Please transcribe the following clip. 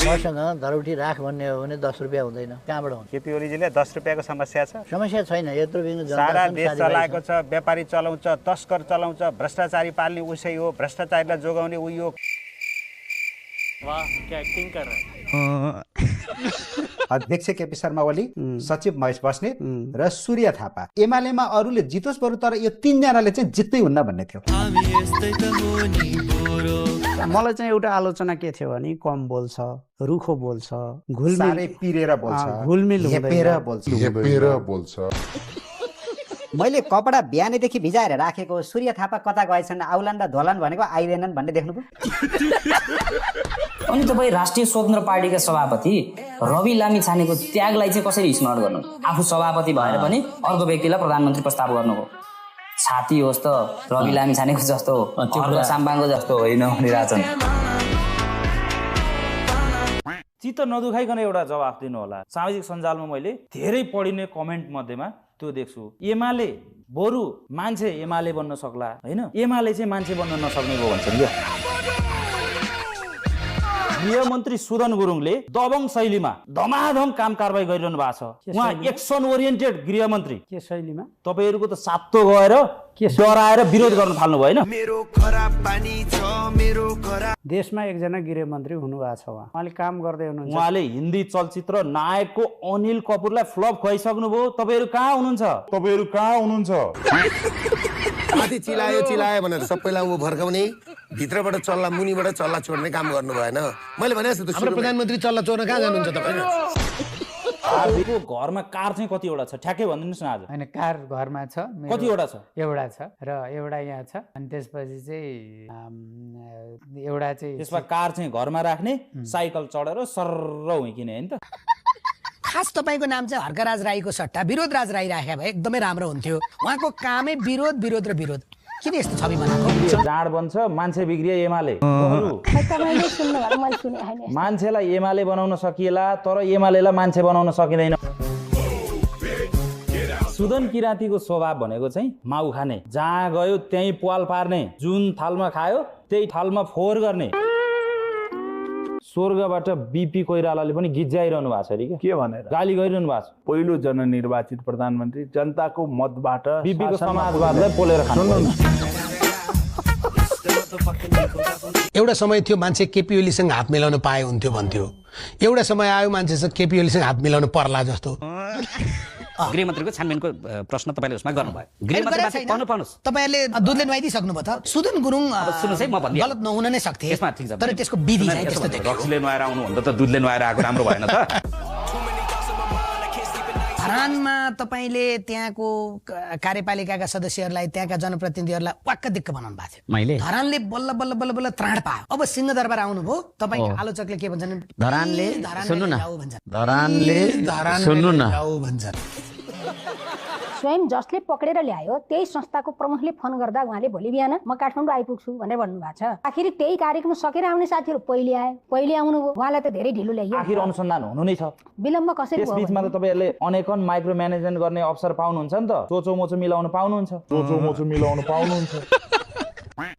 मसँग धरौटी राख भन्ने हो भने 10 रुपियाँ हुँदैन, कहाँबाट हुन्छ? केपी ओलीजीले 10 रुपियाँको समस्या छ? समस्या छैन, यत्रो बिग्नु जनता सारा छन्, देश साथीभाइ चलाएको छन्। छ, व्यापारी चलाउँछ, तस्कर चलाउँछ, भ्रष्टाचारी पाल्ने उसै हो, भ्रष्टाचारीलाई जोगाउने उही हो। वाह क्या एक्टिंग कर रहा है। अध्यक्ष केपी शर्मा ओली, सचिव महेश बस्नेत र सूर्य थापा। एमालेमा अरूले जितोस् बरु, तर यो 3 जनाले चाहिँ जित्दै हुन्न भन्ने थियो। मलाई चाहिँ एउटा आलोचना के थियो भने कम बोल्छ, रुखो बोल्छ, साह्रै पिरेर बोल्छ, घुलमिल हेपेर बोल्छ। मैले कपडा बिहानैदेखि भिजाएर राखेको, सूर्य थापा कता गएछन्, आउलान् र धोलान् भनेको आइँदैनन् भन्ने देख्नुभयो। अनि तपाईँ राष्ट्रिय स्वतन्त्र पार्टीका सभापति रवि लामिछानेको त्यागलाई चाहिँ कसरी स्मरण गर्नु? आफू सभापति भएर पनि अर्को व्यक्तिलाई प्रधानमन्त्री प्रस्ताव गर्नु हो। छाती होस् त रवि लामिछानेको जस्तो, अर्को साम्बाङको जस्तो होइन भनिरहेछन्। चित्त नदुखाइकन एउटा जवाफ दिनु होला। सामाजिक सञ्जालमा मैले धेरै पढिने कमेन्ट मध्येमा त्यो देख्छु, एमाले बरु मान्छे एमाले बन्न सक्ला, होइन एमाले चाहिँ मान्छे बन्न नसक्ने भयो भन्छन्। क्या गृहमन्त्री सुदन गुरुङले दबङ शैलीमा धमाधम काम कारबाही गरिरहनु भएको छ। उहाँ एक्सन ओरिएन्टेड गृहमन्त्री। के शैलीमा? तपाईँहरूको त सातो गएर डराएर विरोध गर्न थाल्नु भयो होइन? देशमा एकजना गृहमन्त्री हुनुभएको छ, उहाँले काम गर्दै हुनुहुन्छ। उहाँले हिन्दी चलचित्र नायकको अनिल कपुरलाई फ्लप खुवाइसक्नु भयो। तपाईँहरू कहाँ हुनुहुन्छ? माथि चिलायो भनेर सबैलाई ऊ भर्काउने, भित्रबाट चल्ला मुनिबाट चल्ला छोड्ने काम गर्नु भएन। मैले भने हाम्रो प्रधानमन्त्री चल्ला चोर्न कहाँ जानुहुन्छ तपाईँ? आजको घरमा कार चाहिँ कतिवटा छ ठ्याक्कै भनिदिनुहोस् न आज। होइन, कार घरमा छ, कतिवटा छ? एउटा छ र एउटा यहाँ छ। अनि त्यसपछि चाहिँ एउटा चाहिँ त्यसमा कार चाहिँ घरमा राख्ने, साइकल चढेर सर्र हुइकिने होइन त। खास तपाईँको नाम चाहिँ हर्कराज राईको सट्टा विरोध राज राई राखे भए एकदमै राम्रो हुन्थ्यो। उहाँको कामै विरोध विरोध र विरोध। किन यस्तो छवि बनाएको? जाँड बन्छ, मान्छे बिग्रिए एमाले। मान्छेलाई एमाले बनाउन सकिएला, तर एमालेलाई मान्छे बनाउन सकिँदैन। सुदन किराँतीको स्वभाव भनेको चाहिँ माउ खाने, जहाँ गयो त्यही पाल पार्ने, जुन थालमा खायो त्यही थालमा फोहोर गर्ने। स्वर्गबाट बीपी कोइरालाले पनि गिज्जाइरहनु भएको छ अरे के भनेर गाली गरिरहनु भएको छ। पहिलो जननिर्वाचित प्रधानमन्त्री जनताको मतबाट बीपीको समाजवादलाई पोलेर खानु। एउटा समय थियो मान्छे केपी ओलीसँग हात मिलाउन पाए हुन्थ्यो भन्थ्यो। एउटा समय आयो मान्छेसँग केपी ओलीसँग हात मिलाउन पर्ला जस्तो। गृहमन्त्रीको छानबिनको प्रश्न तपाईँले उसमा गर्नुभयो। गृहमन्त्री पाउनुहोस्। तपाईँहरूले दुधले नुहाइदिइसक्नु भयो त। सुदन गुरुङ सुन्नुहोस् है, म भनिदिएँ गलत नहुन नै सक्थे, त्यसमा ठिक छ, तर त्यसको विधि चाहिँ त्यस्तो देखियो। रक्सीले नुहाएर आउनु भन्दा त दुधले नुहाएर आएको राम्रो भएन त। धरानमा तपाईँले त्यहाँको कार्यपालिकाका सदस्यहरूलाई, त्यहाँका जनप्रतिनिधिहरूलाई वाक्क दिक्क बनाउनु भएको थियो। मैले धरानले बल्ल बल्ल बल्ल बल्ल त्राण पायो। अब सिंहदरबार आउनुभयो, तपाईँको आलोचकले के भन्छन्? धरानले सुन्नु न, भन्छन्। स्वयं जसले पक्रेर ल्यायो त्यही संस्थाको प्रमुखले फोन गर्दा उहाँले भोलि बिहान म काठमाडौँ आइपुग्छु भनेर भन्नुभएको छ। आखिर त्यही कार्यक्रम सकेर आउने साथीहरू पहिले आउनुभयो, उहाँलाई त धेरै ढिलो ल्याइयो। आखिर अनुसन्धान हुनु नै छ, विलम्ब कसरी भयो? त्यसबीचमा त तपाईँहरूले अनेकन माइक्रो म्यानेजमेन्ट गर्ने अवसर पाउनुहुन्छ नि त। चोचो मोचो मिलाउन पाउनुहुन्छ।